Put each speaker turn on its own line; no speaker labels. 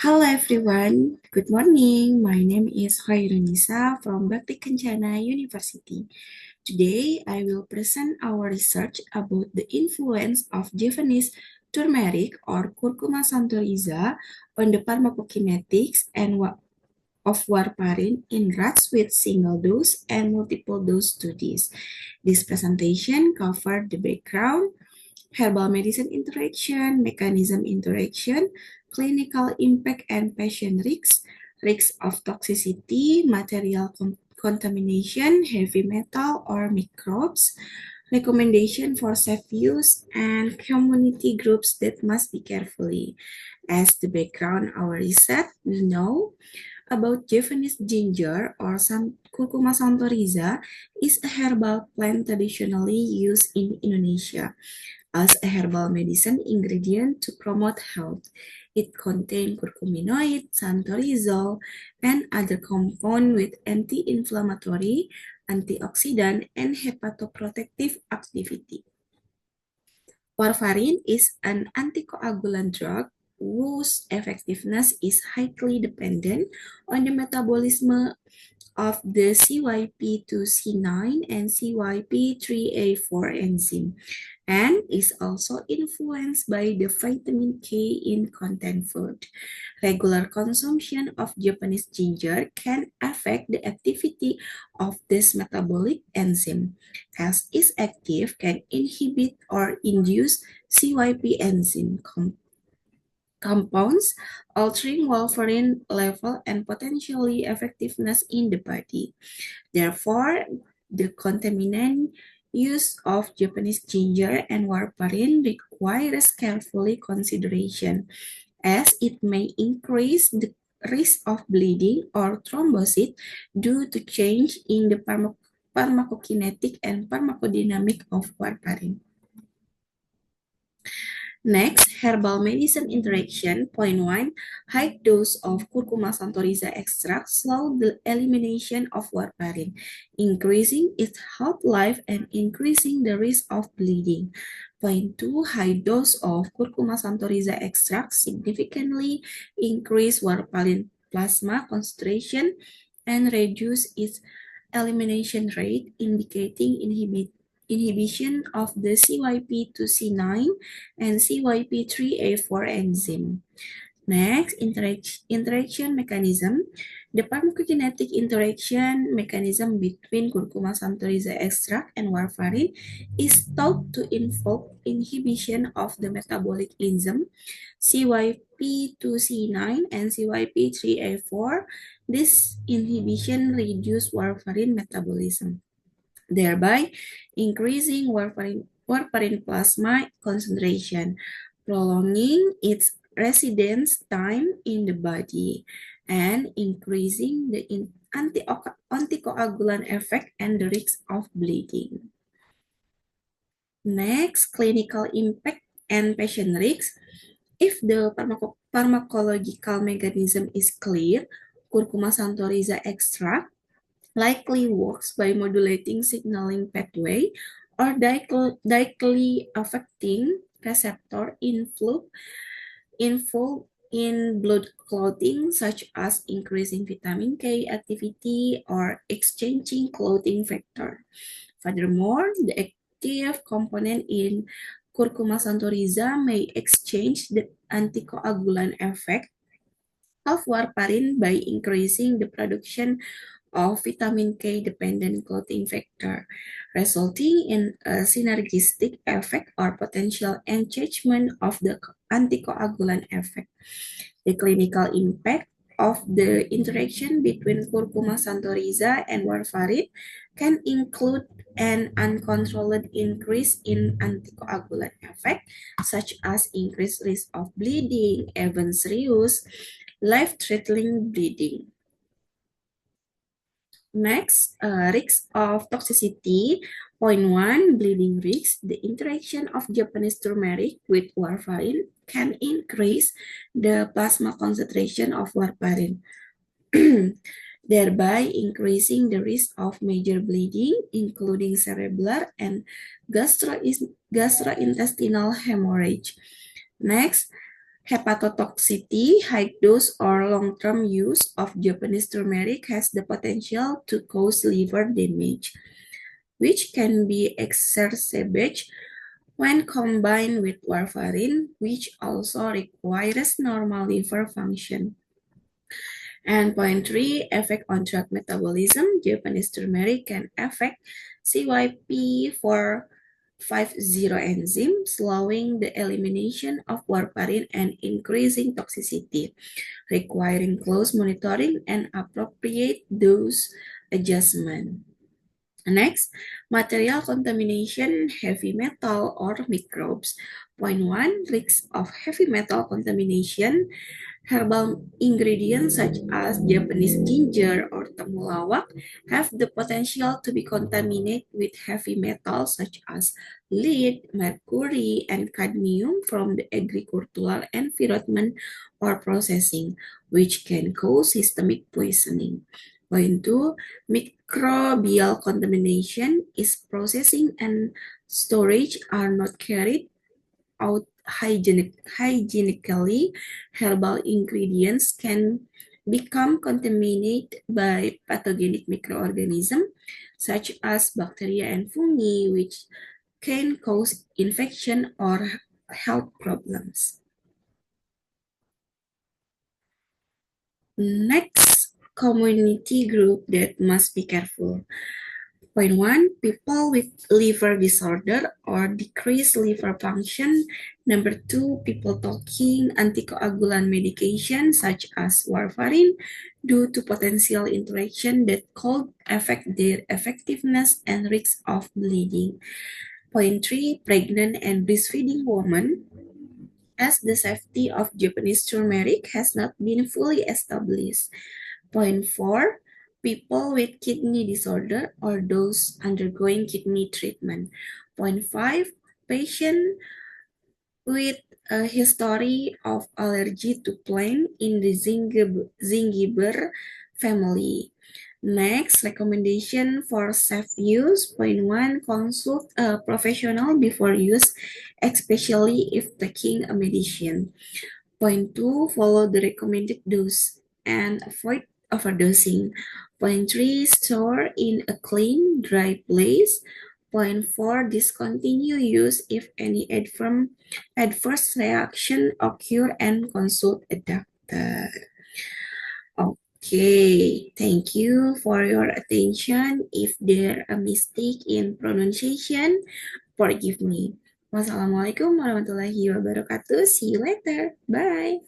Hello everyone, good morning. My name is Khairunisa from Bakti Kencana University. Today I will present our research about the influence of Japanese turmeric or Curcuma santoriza on the pharmacokinetics of warfarin in rats with single dose and multiple dose studies. This presentation covered the background, herbal medicine interaction, mechanism interaction, clinical impact and patient risks, risks of toxicity, material contamination, heavy metal or microbes, recommendation for safe use, and community groups that must be carefully. As the background our research, we know about Japanese ginger or Curcuma santoriza is a herbal plant traditionally used in Indonesia as a herbal medicine ingredient to promote health. It contains curcuminoid, santorizol, and other compounds with anti-inflammatory, antioxidant, and hepatoprotective activity. Warfarin is an anticoagulant drug whose effectiveness is highly dependent on the metabolism of the CYP2C9 and CYP3A4 enzyme and is also influenced by the vitamin K in content food. Regular consumption of Japanese ginger can affect the activity of this metabolic enzyme, as its active can inhibit or induce CYP enzyme compounds, altering warfarin level and potentially effectiveness in the body. Therefore, the contaminant use of Japanese ginger and warfarin requires carefully consideration as it may increase the risk of bleeding or thrombosis due to change in the pharmacokinetic and pharmacodynamic of warfarin. Next, herbal medicine interaction. Point 1. High dose of Curcuma santoriza extract slow the elimination of warfarin, increasing its half-life and increasing the risk of bleeding. Point 2. High dose of Curcuma santoriza extract significantly increase warfarin plasma concentration and reduce its elimination rate, indicating inhibition of the CYP2C9 and CYP3A4 enzyme. Next, interaction mechanism. The pharmacokinetic interaction mechanism between Curcuma santoriza extract and warfarin is thought to involve inhibition of the metabolic enzyme CYP2C9 and CYP3A4. This inhibition reduces warfarin metabolism, thereby increasing warfarin plasma concentration, prolonging its residence time in the body, and increasing the anticoagulant effect and the risk of bleeding. Next, clinical impact and patient risks. If the pharmacological mechanism is clear, Curcuma santoriza extract likely works by modulating signaling pathway or directly affecting receptor involved in blood clotting, such as increasing vitamin K activity or exchanging clotting factor. Furthermore, the active component in Curcuma santoriza may exchange the anticoagulant effect of warfarin by increasing the production of vitamin K dependent clotting factor, resulting in a synergistic effect or potential enhancement of the anticoagulant effect. The clinical impact of the interaction between Curcuma santoriza and warfarin can include an uncontrolled increase in anticoagulant effect, such as increased risk of bleeding, even serious, life-threatening bleeding. Next, risk of toxicity. Point 1, bleeding risk. The interaction of Japanese turmeric with warfarin can increase the plasma concentration of warfarin, thereby increasing the risk of major bleeding, including cerebral and gastrointestinal hemorrhage. Next, Hepatotoxicity, high dose or long-term use of Japanese turmeric has the potential to cause liver damage, which can be exacerbated when combined with warfarin, which also requires normal liver function. And point three, effect on drug metabolism. Japanese turmeric can affect CYP450 enzyme, slowing the elimination of warfarin and increasing toxicity, requiring close monitoring and appropriate dose adjustment. Next, material contamination, heavy metal or microbes. Point one, risks of heavy metal contamination. Herbal ingredients such as Japanese ginger or temulawak have the potential to be contaminated with heavy metals such as lead, mercury, and cadmium from the agricultural environment or processing, which can cause systemic poisoning. Point two, microbial contamination is processing and storage are not carried out hygienically. Herbal ingredients can become contaminated by pathogenic microorganisms such as bacteria and fungi, which can cause infection or health problems. Next, community group that must be careful. Point one, people with liver disorder or decreased liver function. Number two, people taking anticoagulant medication such as warfarin due to potential interaction that could affect their effectiveness and risk of bleeding. Point three, pregnant and breastfeeding women, as the safety of Japanese turmeric has not been fully established. Point four, people with kidney disorder or those undergoing kidney treatment. Point five, patient with a history of allergy to plant in the Zingiber family. Next, recommendation for safe use. Point one, consult a professional before use, especially if taking a medicine. Point two, follow the recommended dose and avoid overdosing. Point three, store in a clean, dry place. Point four, discontinue use if any adverse reaction occur and consult a doctor. Okay, thank you for your attention. If there a mistake in pronunciation, forgive me. Wassalamualaikum warahmatullahi wabarakatuh. See you later. Bye.